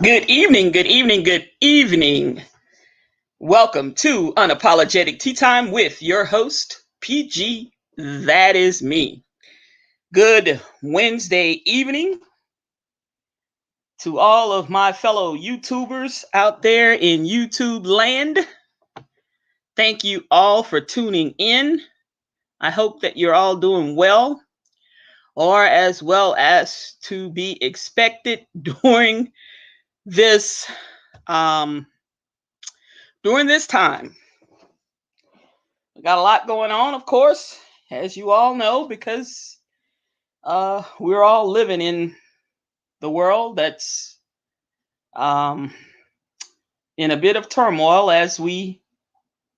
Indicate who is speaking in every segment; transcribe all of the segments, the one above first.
Speaker 1: Good evening, good evening, good evening. Welcome to Unapologetic Tea Time with your host, PG. That is me. Good Wednesday evening to all of my fellow YouTubers out there in YouTube land. Thank you all for tuning in. I hope that you're all doing well, or as well as to be expected this um, during this time. We got a lot going on, of course, as you all know, because we're all living in the world that's um, in a bit of turmoil as we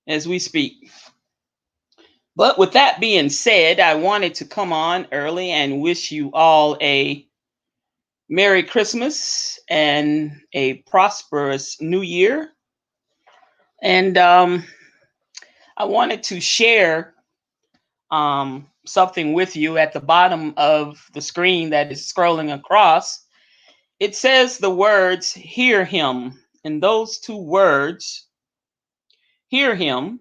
Speaker 1: speak. But with that being said, I wanted to come on early and wish you all a Merry Christmas and a prosperous New Year. And I wanted to share something with you at the bottom of the screen that is scrolling across. It says the words, hear him. And those two words, hear him,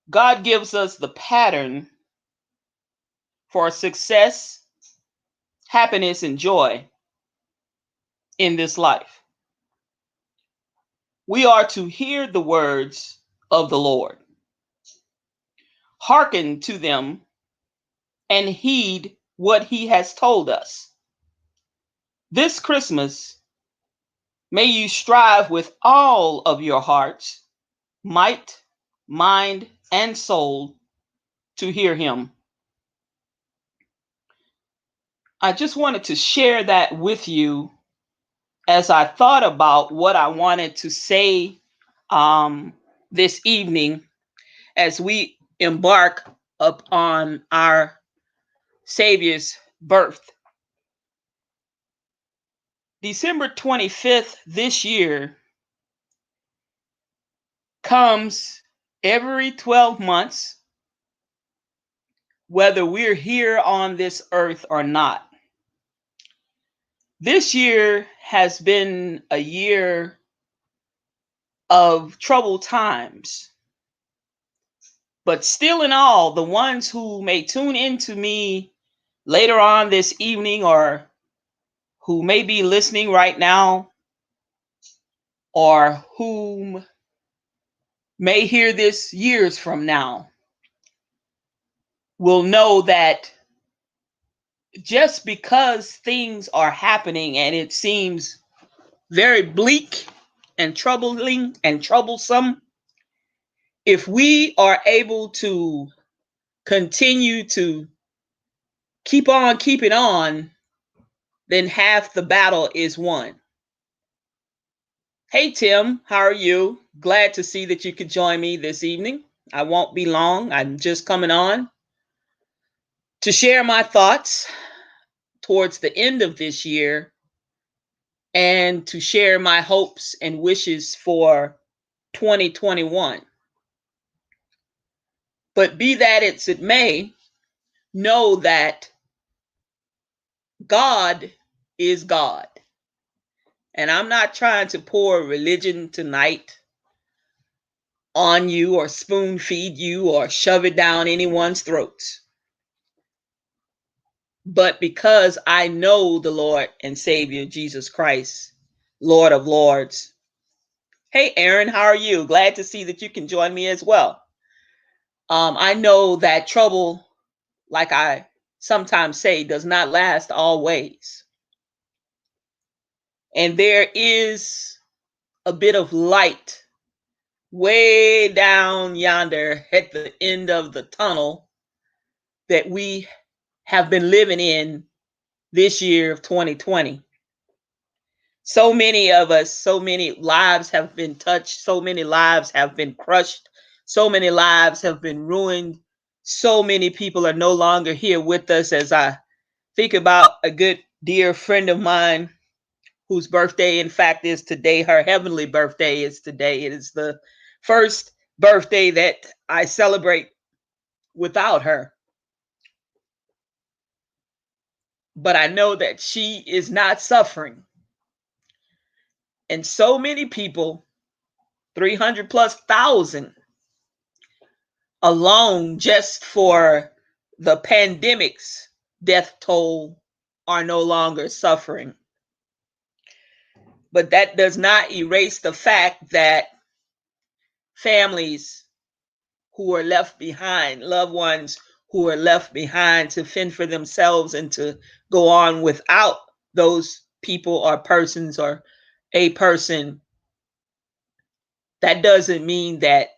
Speaker 1: God gives us the pattern for success, happiness, and joy in this life. We are to hear the words of the Lord, hearken to them, and heed what he has told us. This Christmas, may you strive with all of your hearts, might, mind, and soul to hear him. I just wanted to share that with you as I thought about what I wanted to say this evening as we embark upon our Savior's birth. December 25th this year comes every 12 months, whether we're here on this earth or not. This year has been a year of troubled times. But still in all, the ones who may tune into me later on this evening or who may be listening right now or whom may hear this years from now will know that just because things are happening and it seems very bleak and troubling and troublesome, if we are able to continue to keep on keeping on, then half the battle is won. Hey, Tim, how are you? Glad to see that you could join me this evening. I won't be long. I'm just coming on to share my thoughts towards the end of this year and to share my hopes and wishes for 2021. But be that as it may, know that God is God. And I'm not trying to pour religion tonight on you or spoon feed you or shove it down anyone's throats. But because I know the Lord and Savior Jesus Christ, Lord of Lords. Hey, Aaron, how are you? Glad to see that you can join me as well. I know that trouble, like I sometimes say, does not last always. And there is a bit of light way down yonder at the end of the tunnel that we have been living in this year of 2020. So many of us, so many lives have been touched, so many lives have been crushed, so many lives have been ruined, so many people are no longer here with us. As I think about a good dear friend of mine whose birthday, in fact, is today. Her heavenly birthday is today. It is the first birthday that I celebrate without her. But I know that she is not suffering. And so many people, 300 plus thousand alone just for the pandemic's death toll are no longer suffering. But that does not erase the fact that families who are left behind, loved ones who are left behind to fend for themselves and to go on without those people or persons or a person, that doesn't mean that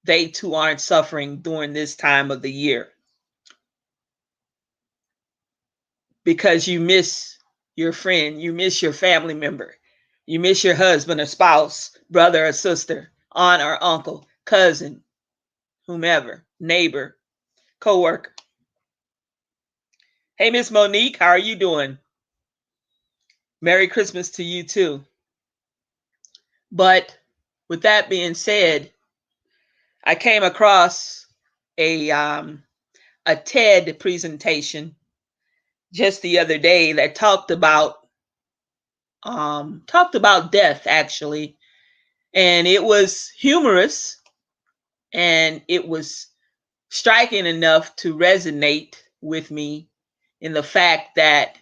Speaker 1: they too aren't suffering during this time of the year. Because you miss your friend, you miss your family member, you miss your husband or spouse, brother or sister, aunt or uncle, cousin, whomever, neighbor, coworker. Hey, Miss Monique, how are you doing? Merry Christmas to you too. But with that being said, I came across a TED presentation just the other day that talked about death actually, and it was humorous and it was striking enough to resonate with me in the fact that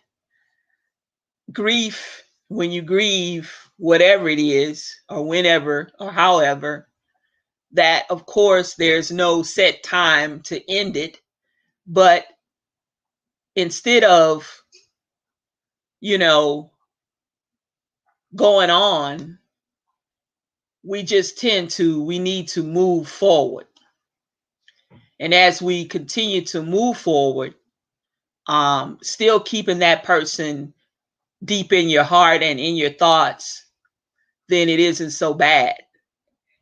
Speaker 1: grief, when you grieve whatever it is or whenever or however, that of course there's no set time to end it, but instead of going on, we need to move forward. And as we continue to move forward, still keeping that person deep in your heart and in your thoughts, then it isn't so bad.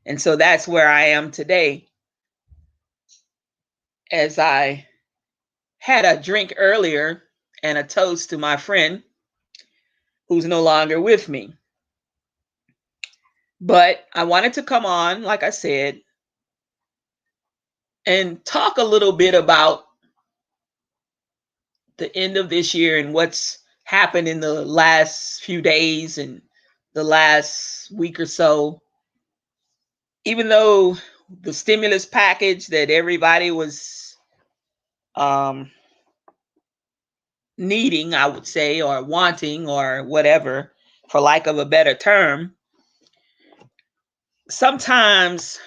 Speaker 1: And so that's where I am today. As I had a drink earlier and a toast to my friend who's no longer with me. But I wanted to come on, like I said, and talk a little bit about the end of this year and what's happened in the last few days and the last week or so. Even though the stimulus package that everybody was needing, I would say, or wanting, or whatever, for lack of a better term, sometimes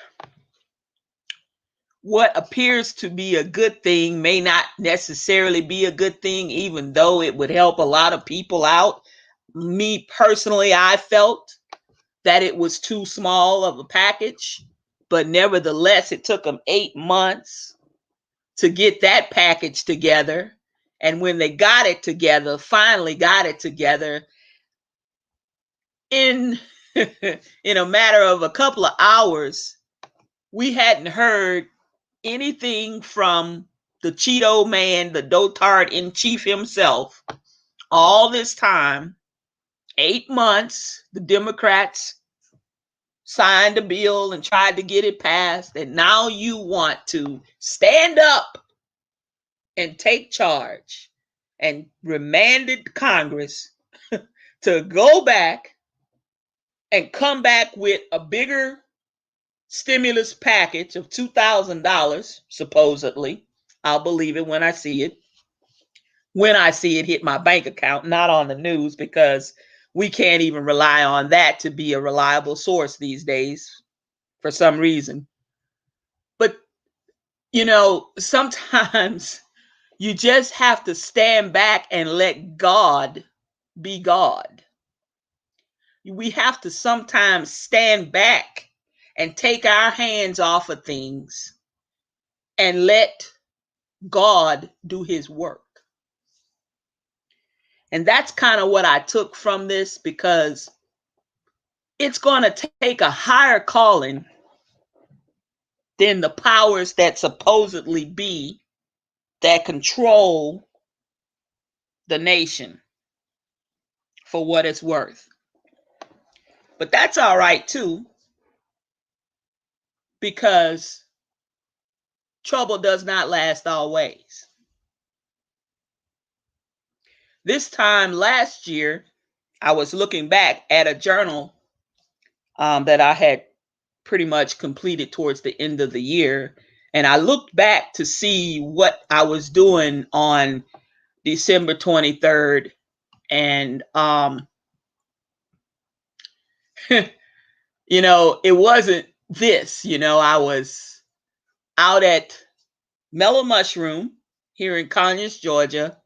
Speaker 1: what appears to be a good thing may not necessarily be a good thing, even though it would help a lot of people out. Me personally, I felt that it was too small of a package, but nevertheless, it took them 8 months to get that package together. And when they got it together, finally got it together, in in a matter of a couple of hours, we hadn't heard anything from the Cheeto man, the dotard in chief himself. All this time, 8 months, the Democrats signed a bill and tried to get it passed, and now you want to stand up and take charge and remanded Congress to go back and come back with a bigger stimulus package of $2,000, supposedly. I'll believe it when I see it. When I see it hit my bank account, not on the news, because we can't even rely on that to be a reliable source these days for some reason. But, sometimes you just have to stand back and let God be God. We have to sometimes stand back and take our hands off of things and let God do his work. And that's kind of what I took from this, because it's going to take a higher calling than the powers that supposedly be that control the nation, for what it's worth. But that's all right too, because trouble does not last always. This time last year, I was looking back at a journal that I had pretty much completed towards the end of the year. And I looked back to see what I was doing on December 23rd. And, it wasn't this, I was out at Mellow Mushroom here in Conyers, Georgia,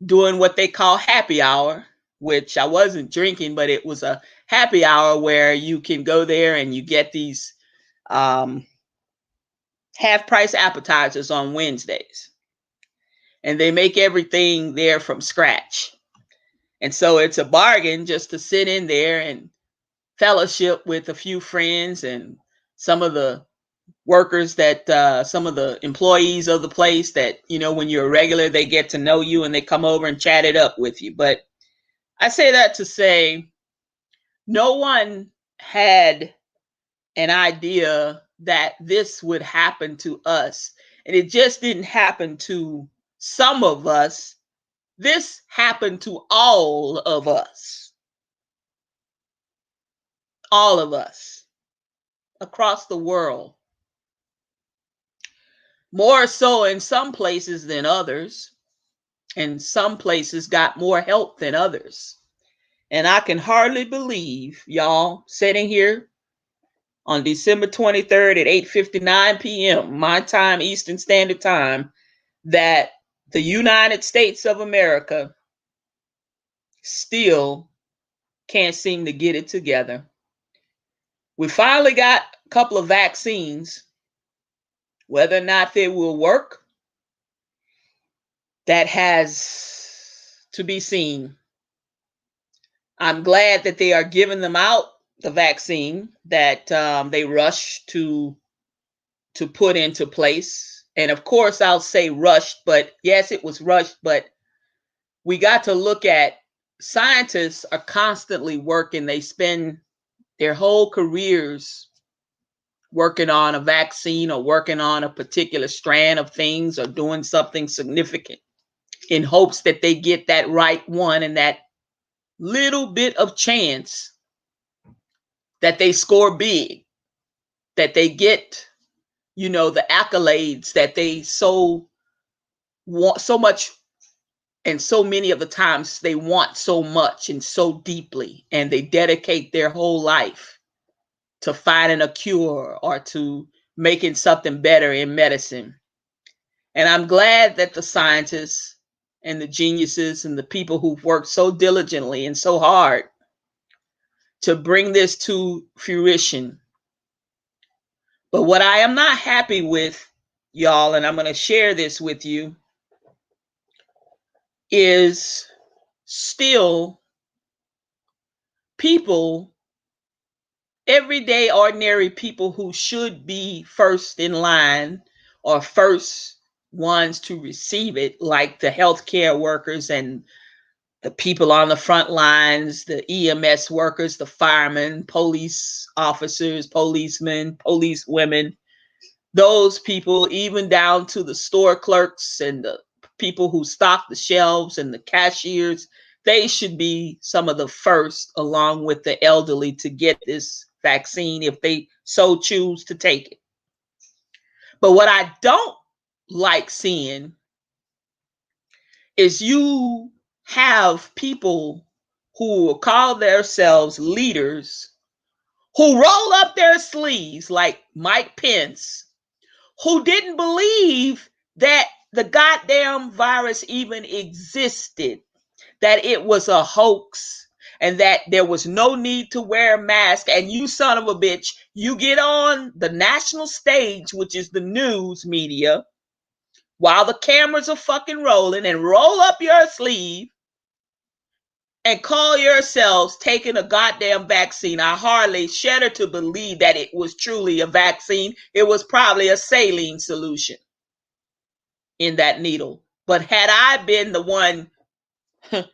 Speaker 1: doing what they call happy hour, which I wasn't drinking, but it was a happy hour where you can go there and you get these half price appetizers on Wednesdays. And they make everything there from scratch. And so it's a bargain just to sit in there and fellowship with a few friends and some of the workers that some of the employees of the place that, when you're a regular, they get to know you and they come over and chat it up with you. But I say that to say no one had an idea that this would happen to us. And it just didn't happen to some of us. This happened to all of us. All of us across the world. More so in some places than others. And some places got more help than others. And I can hardly believe, y'all, sitting here on December 23rd at 8:59 p.m., my time, Eastern Standard Time, that the United States of America still can't seem to get it together. We finally got a couple of vaccines. Whether or not they will work, that has to be seen. I'm glad that they are giving them out, the vaccine that they rushed to put into place. And of course, I'll say rushed, but yes, it was rushed, but we got to look at scientists are constantly working. They spend their whole careers working on a vaccine or working on a particular strand of things or doing something significant in hopes that they get that right one and that little bit of chance that they score big, that they get, the accolades that they so want so much, and so many of the times they want so much and so deeply, and they dedicate their whole life to finding a cure or to making something better in medicine. And I'm glad that the scientists and the geniuses and the people who've worked so diligently and so hard to bring this to fruition. But what I am not happy with, y'all, and I'm going to share this with you, is still people, everyday ordinary people who should be first in line or first ones to receive it, like the healthcare workers and the people on the front lines, the EMS workers, the firemen, police officers, policemen, policewomen, those people, even down to the store clerks and the people who stock the shelves and the cashiers, they should be some of the first, along with the elderly, to get this vaccine if they so choose to take it. But what I don't like seeing is you have people who call themselves leaders who roll up their sleeves like Mike Pence, who didn't believe that the goddamn virus even existed, that it was a hoax, and that there was no need to wear a mask. And you son of a bitch, you get on the national stage, which is the news media, while the cameras are fucking rolling, and roll up your sleeve and call yourselves taking a goddamn vaccine. I hardly shudder to believe that it was truly a vaccine. It was probably a saline solution in that needle. But had I been the one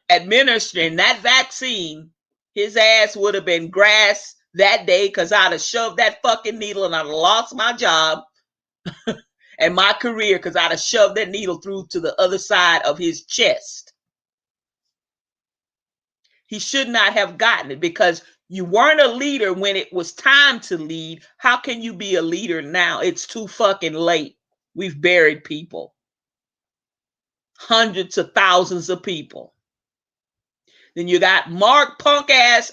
Speaker 1: administering that vaccine, his ass would have been grass that day, because I'd have shoved that fucking needle and I'd have lost my job and my career, because I'd have shoved that needle through to the other side of his chest. He should not have gotten it, because You weren't a leader when it was time to lead. How can you be a leader now? It's too fucking late. We've buried people. Hundreds of thousands of people. Then you got Mark punk ass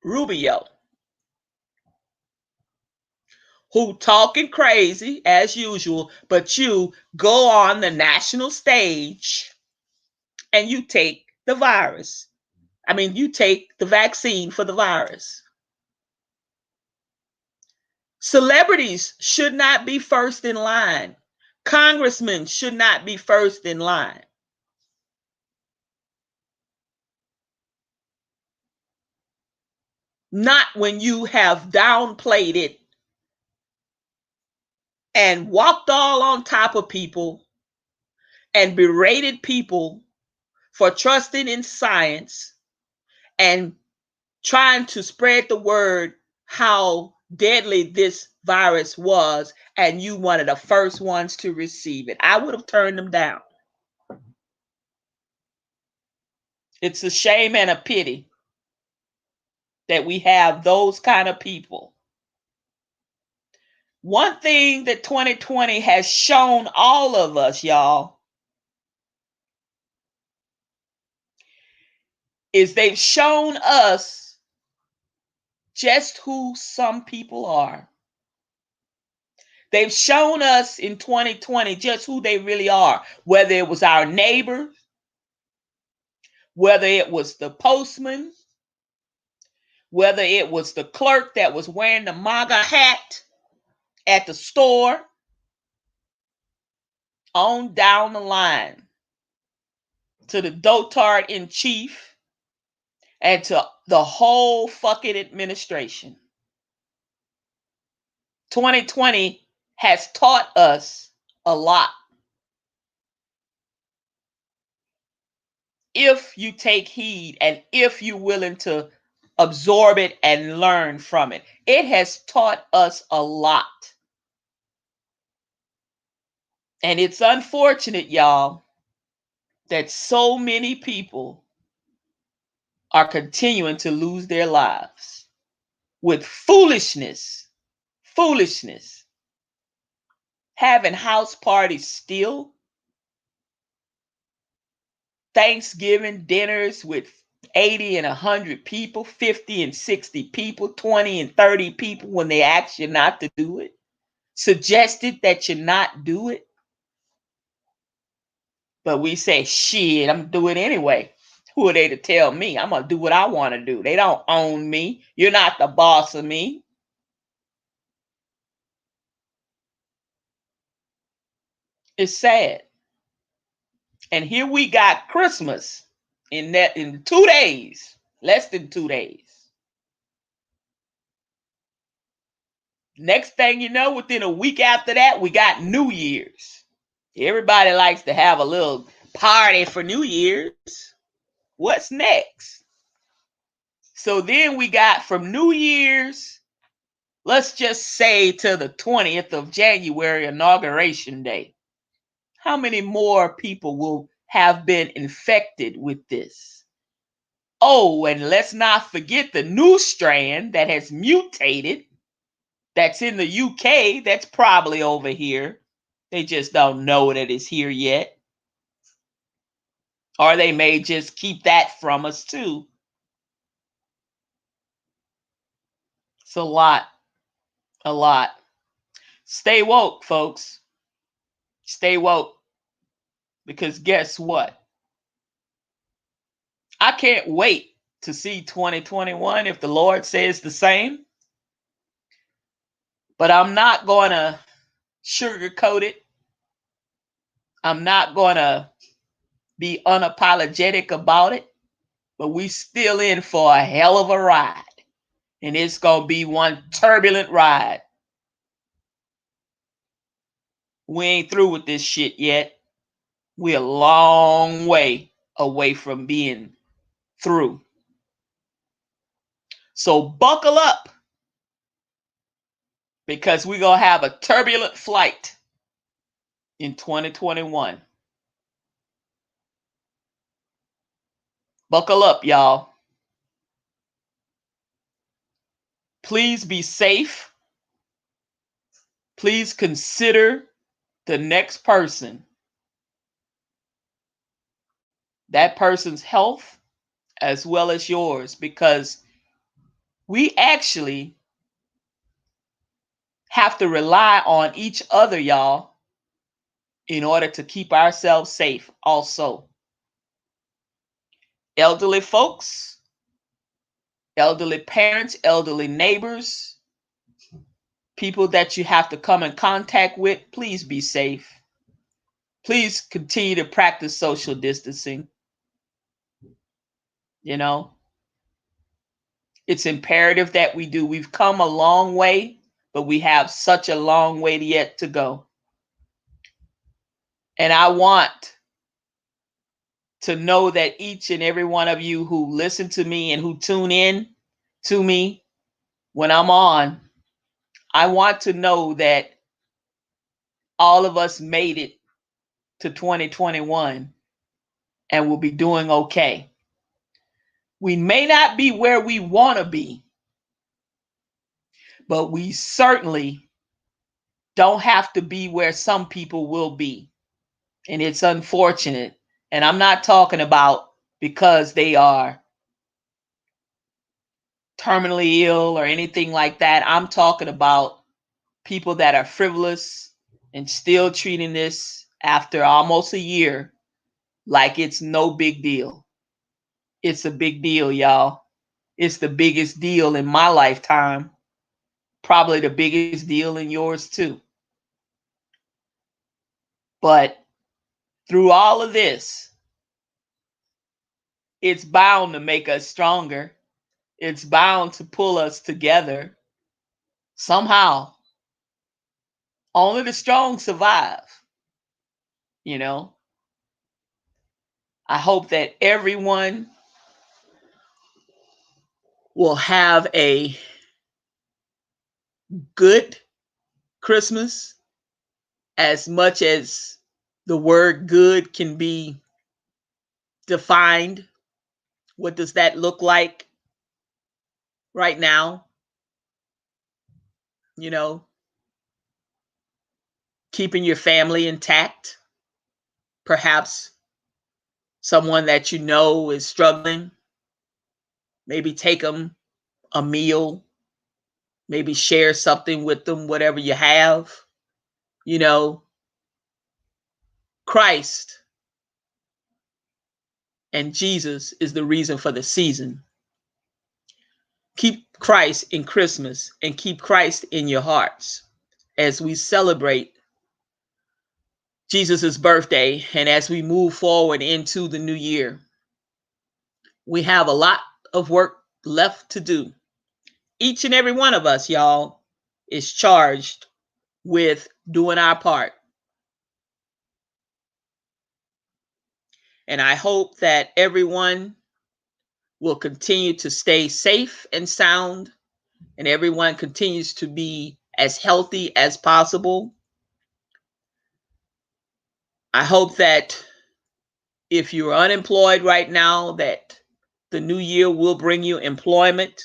Speaker 1: Rubio, who talking crazy as usual, but you go on the national stage and you take the virus. I mean, you take the vaccine for the virus. Celebrities should not be first in line. Congressmen should not be first in line. Not when you have downplayed it and walked all on top of people and berated people for trusting in science and trying to spread the word how deadly this virus was, and you one of the first ones to receive it. I would have turned them down. It's a shame and a pity that we have those kind of people. One thing that 2020 has shown all of us, y'all, is they've shown us just who some people are. They've shown us in 2020 just who they really are, whether it was our neighbors, whether it was the postman, whether it was the clerk that was wearing the MAGA hat at the store, on down the line to the dotard in chief and to the whole fucking administration. 2020 has taught us a lot. If you take heed and if you're willing to absorb it and learn from it, it has taught us a lot. And it's unfortunate, y'all, that so many people are continuing to lose their lives with foolishness, having house parties still, Thanksgiving dinners with 80 and 100 people, 50 and 60 people, 20 and 30 people when they ask you not to do it, suggested that you not do it. But we say, shit, I'm going to do it anyway. Who are they to tell me? I'm going to do what I want to do. They don't own me. You're not the boss of me. It's sad. And here we got Christmas in 2 days, less than 2 days. Next thing you know, within a week after that, we got New Year's. Everybody likes to have a little party for New Year's. What's next? So then we got from New Year's, let's just say to the 20th of January, Inauguration Day. How many more people will have been infected with this? Oh, and let's not forget the new strand that has mutated, that's in the UK, that's probably over here. They just don't know that it's here yet. Or they may just keep that from us too. It's a lot. A lot. Stay woke, folks. Stay woke. Because guess what? I can't wait to see 2021 if the Lord says the same. But I'm not going to sugarcoat it. I'm not going to be unapologetic about it. But we still in for a hell of a ride. And it's going to be one turbulent ride. We ain't through with this shit yet. We're a long way away from being through. So buckle up, because we're going to have a turbulent flight in 2021. Buckle up, y'all. Please be safe. Please consider the next person, that person's health as well as yours, because we actually have to rely on each other, y'all, in order to keep ourselves safe also. Elderly folks, elderly parents, elderly neighbors, people that you have to come in contact with, please be safe. Please continue to practice social distancing. You know, it's imperative that we do. We've come a long way, but we have such a long way yet to go. And I want to know that each and every one of you who listen to me and who tune in to me when I'm on, I want to know that all of us made it to 2021 and will be doing okay. We may not be where we want to be, but we certainly don't have to be where some people will be. And it's unfortunate. And I'm not talking about because they are terminally ill or anything like that. I'm talking about people that are frivolous and still treating this after almost a year like it's no big deal. It's a big deal, y'all. It's the biggest deal in my lifetime. Probably the biggest deal in yours too. But through all of this, it's bound to make us stronger. It's bound to pull us together somehow. Only the strong survive, you know. I hope that everyone will have a good Christmas, as much as the word good can be defined. What does that look like right now? You know, keeping your family intact, perhaps someone that you know is struggling, maybe take them a meal, maybe share something with them, whatever you have. You know, Christ and Jesus is the reason for the season. Keep Christ in Christmas and keep Christ in your hearts as we celebrate Jesus' birthday and as we move forward into the new year. We have a lot of work left to do. Each and every one of us, y'all, is charged with doing our part. And I hope that everyone will continue to stay safe and sound, and everyone continues to be as healthy as possible. I hope that if you're unemployed right now, that the new year will bring you employment.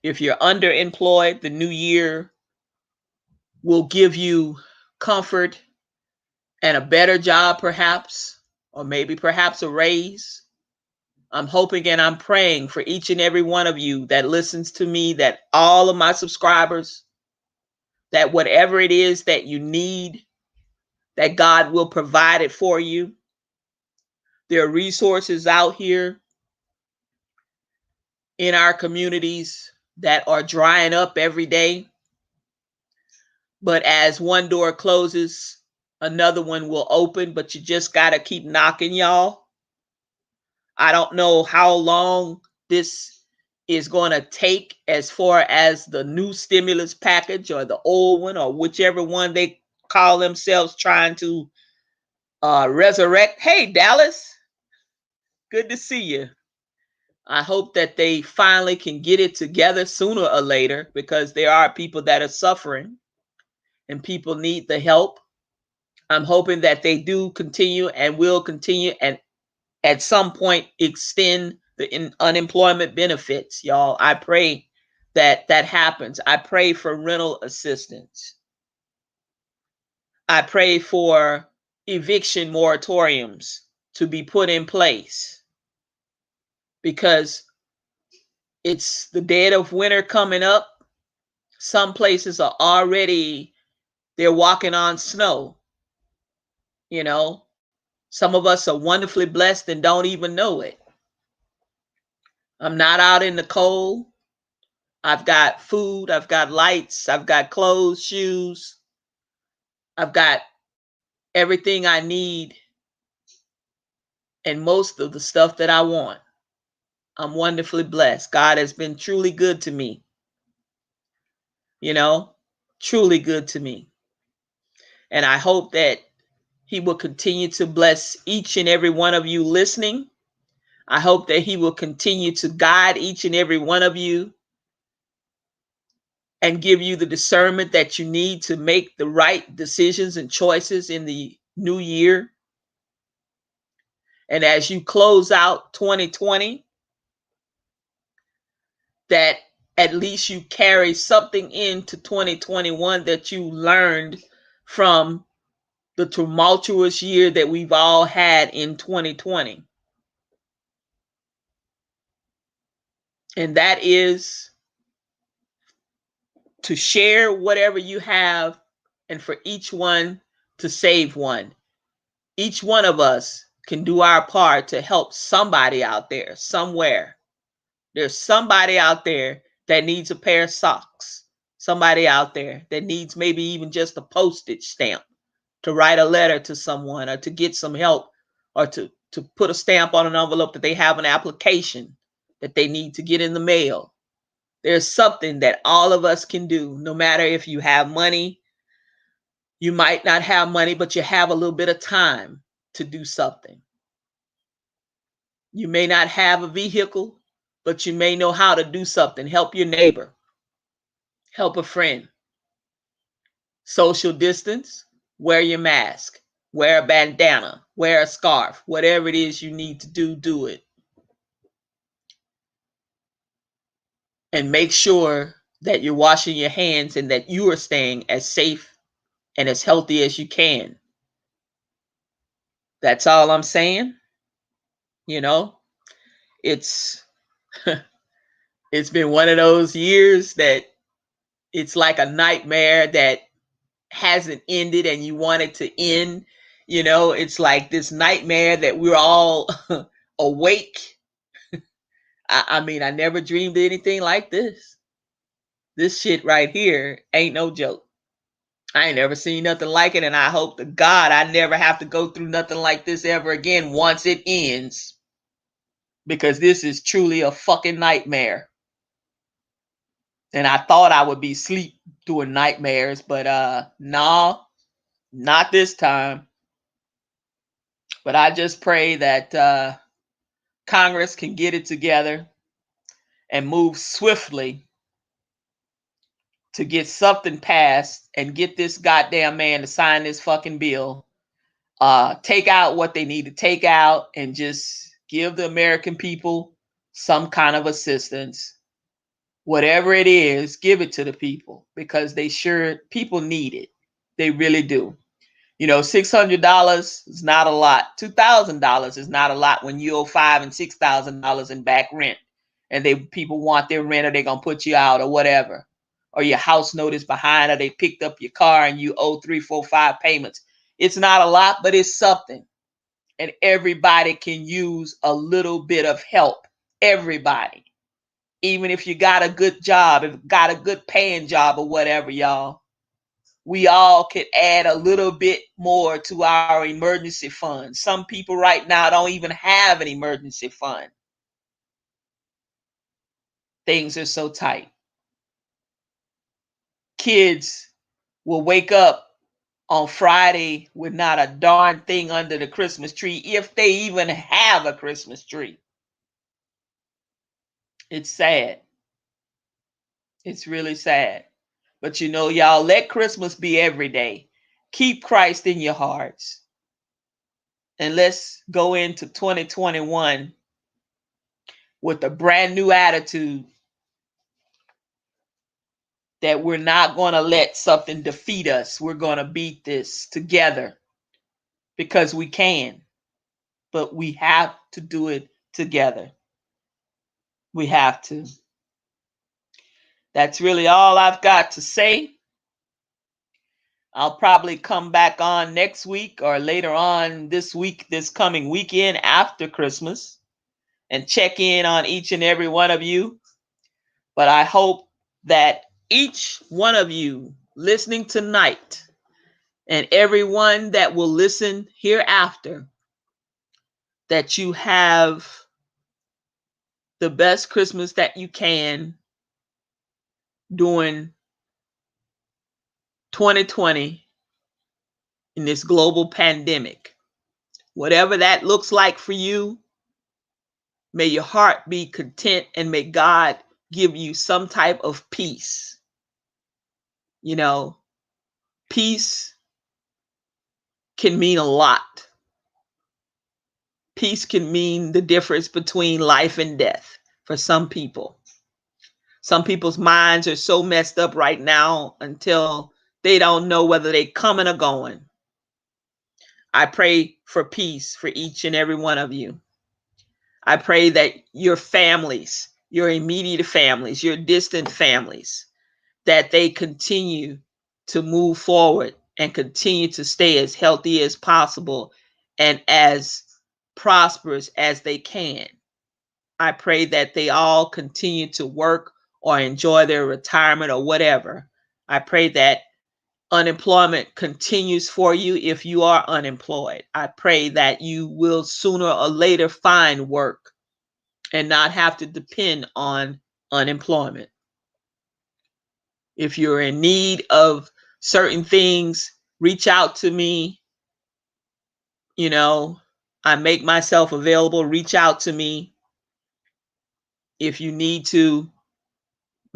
Speaker 1: If you're underemployed, the new year will give you comfort and a better job, perhaps, or maybe perhaps a raise. I'm hoping and I'm praying for each and every one of you that listens to me, that all of my subscribers, that whatever it is that you need, that God will provide it for you. There are resources out here in our communities that are drying up every day. But as one door closes, another one will open, but you just got to keep knocking, y'all. I don't know how long this is going to take as far as the new stimulus package or the old one or whichever one they call themselves trying to resurrect. Hey, Dallas, good to see you. I hope that they finally can get it together sooner or later, because there are people that are suffering and people need the help. I'm hoping that they do continue and will continue and at some point extend the unemployment benefits, y'all. I pray that happens. I pray for rental assistance. I pray for eviction moratoriums to be put in place, because it's the dead of winter coming up. Some places are already, they're walking on snow. You know, some of us are wonderfully blessed and don't even know it. I'm not out in the cold. I've got food, I've got lights, I've got clothes, shoes. I've got everything I need and most of the stuff that I want. I'm wonderfully blessed. God has been truly good to me. You know, truly good to me. And I hope that he will continue to bless each and every one of you listening. I hope that he will continue to guide each and every one of you and give you the discernment that you need to make the right decisions and choices in the new year. And as you close out 2020, that at least you carry something into 2021 that you learned from the tumultuous year that we've all had in 2020. And that is to share whatever you have, and for each one to save one. Each one of us can do our part to help somebody out there somewhere. There's somebody out there that needs a pair of socks. Somebody out there that needs maybe even just a postage stamp to write a letter to someone, or to get some help, or to put a stamp on an envelope that they have an application that they need to get in the mail. There's something that all of us can do, no matter if you have money. You might not have money, but you have a little bit of time to do something. You may not have a vehicle, but you may know how to do something. Help your neighbor. Help a friend. Social distance. Wear your mask. Wear a bandana. Wear a scarf. Whatever it is you need to do, do it. And make sure that you're washing your hands and that you are staying as safe and as healthy as you can. That's all I'm saying. You know, it's it's been one of those years that it's like a nightmare that hasn't ended and you want it to end. You know, it's like this nightmare that we're all awake. I mean, I never dreamed of anything like this. This shit right here ain't no joke. I ain't never seen nothing like it, and I hope to God I never have to go through nothing like this ever again once it ends. Because this is truly a fucking nightmare. And I thought I would be asleep doing nightmares, but nah, not this time. But I just pray that Congress can get it together and move swiftly to get something passed and get this goddamn man to sign this fucking bill. Take out what they need to take out and just give the American people some kind of assistance. Whatever it is, give it to the people, because people need it. They really do. You know, $600 is not a lot. $2,000 is not a lot when you owe $5,000 and $6,000 in back rent, and people want their rent, or they're gonna put you out, or whatever, or your house note is behind, or they picked up your car and you owe 3, 4, 5 payments. It's not a lot, but it's something, and everybody can use a little bit of help. Everybody, even if you got a good job, if you got a good paying job or whatever, y'all. We all could add a little bit more to our emergency fund. Some people right now don't even have an emergency fund. Things are so tight. Kids will wake up on Friday with not a darn thing under the Christmas tree, if they even have a Christmas tree. It's sad. It's really sad. But you know, y'all, let Christmas be every day. Keep Christ in your hearts. And let's go into 2021 with a brand new attitude that we're not going to let something defeat us. We're going to beat this together because we can, but we have to do it together. We have to. That's really all I've got to say. I'll probably come back on next week or later on this week, this coming weekend after Christmas, and check in on each and every one of you. But I hope that each one of you listening tonight and everyone that will listen hereafter, that you have the best Christmas that you can during 2020 in this global pandemic. Whatever that looks like for you, may your heart be content and may God give you some type of peace. You know, peace can mean a lot. Peace can mean the difference between life and death for some people. Some people's minds are so messed up right now until they don't know whether they're coming or going. I pray for peace for each and every one of you. I pray that your families, your immediate families, your distant families, that they continue to move forward and continue to stay as healthy as possible and as prosperous as they can. I pray that they all continue to work or enjoy their retirement or whatever. I pray that unemployment continues for you if you are unemployed. I pray that you will sooner or later find work and not have to depend on unemployment. If you're in need of certain things, reach out to me. You know, I make myself available. Reach out to me. If you need to,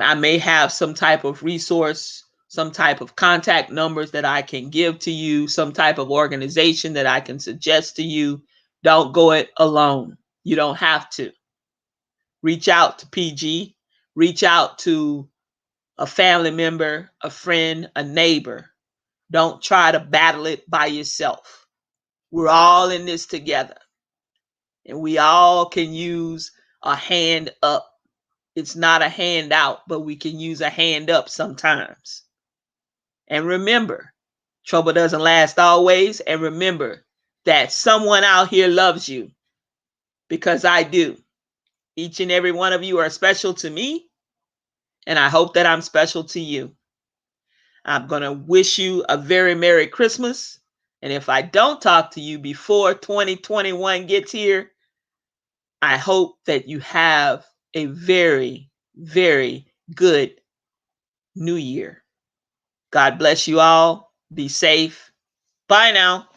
Speaker 1: I may have some type of resource, some type of contact numbers that I can give to you, some type of organization that I can suggest to you. Don't go it alone. You don't have to. Reach out to PG. Reach out to a family member, a friend, a neighbor. Don't try to battle it by yourself. We're all in this together. And we all can use a hand up. It's not a hand out, but we can use a hand up sometimes. And remember, trouble doesn't last always. And remember that someone out here loves you, because I do. Each and every one of you are special to me. And I hope that I'm special to you. I'm going to wish you a very Merry Christmas. And if I don't talk to you before 2021 gets here, I hope that you have a very, very good New Year. God bless you all. Be safe. Bye now.